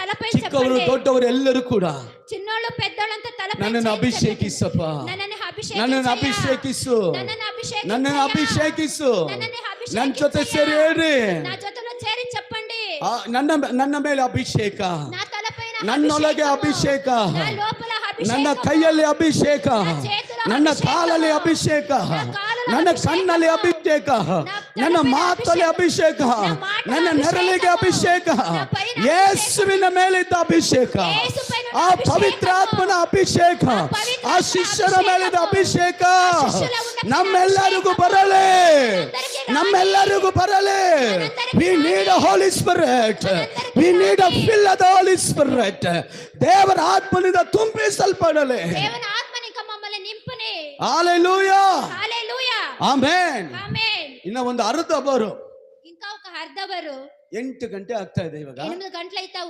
తలపై ಚಿಕ್ಕವರು ದೊಡ್ಡವರು ಎಲ್ಲರೂ ಕೂಡ చిన్నోళ్ళు పెద్దోళ్ళు అంతా తలపై ನನ್ನನ್ನು ಅಭಿಷೇಕಿಸಪ್ಪ, ನನ್ನನ್ನು ಅಭಿಷೇಕಿಸು, ನನ್ನನ್ನು ಅಭಿಷೇಕಿಸು. ನನ್ನ ಜೊತೆ ಸೇರಿ ಹೇಳ್ರಿ, నా జతలో చేరి చెప్పండి, ನನ್ನ ಮೇಲೆ ಅಭಿಷೇಕ, నా తలపైన ನನ್ನೊಳಗೆ ಅಭಿಷೇಕ, నా లోపల ನನ್ನ అభిషేకం, ಕೈಯಲ್ಲಿ ಅಭಿಷೇಕ, చేతిలో ನನ್ನ అభిషేకం, ಕಾಲಲ್ಲಿ ಅಭಿಷೇಕ, ನನ್ನ ಕಣ್ಣಲ್ಲಿ ಅಭಿಷೇಕ, ನನ್ನ ಮಾತಲ್ಲಿ ಅಭಿಷೇಕ, ನನ್ನ ನೆರಳಿಗೆ ಅಭಿಷೇಕ, ಯೇಸುವಿನ ಮೇಲಿದ್ದ ಅಭಿಷೇಕ, ಆ ಪವಿತ್ರಾತ್ಮನ ಅಭಿಷೇಕ, ಆ ಶಿಷ್ಯರ ಮೇಲಿದ್ದ ಅಭಿಷೇಕ ನಮ್ಮೆಲ್ಲರಿಗೂ ಬರಲಿ, ನಮ್ಮೆಲ್ಲರಿಗೂ ಬರಲಿ. We need a Holy Spirit. We need a fill of the Holy Spirit. ದೇವರ ಆತ್ಮನಿಂದ ತುಂಬಿಸಲ್ಪಡಲಿ. దేవుని ఆత్మనిక మమ్మల్ని నింపుని. ಹalleluya, హల్లెలూయా, ಆಮೆನ್. ఆమేన్. ಇನ್ನ ಒಂದು ಅರ್ಧ ಬರು, ఇంకా ఒక అర్ధవరు 8 ಗಂಟೆ ಆಗ್ತಾ ಇದೆ ಇವಾಗ. 8 గంటలైతా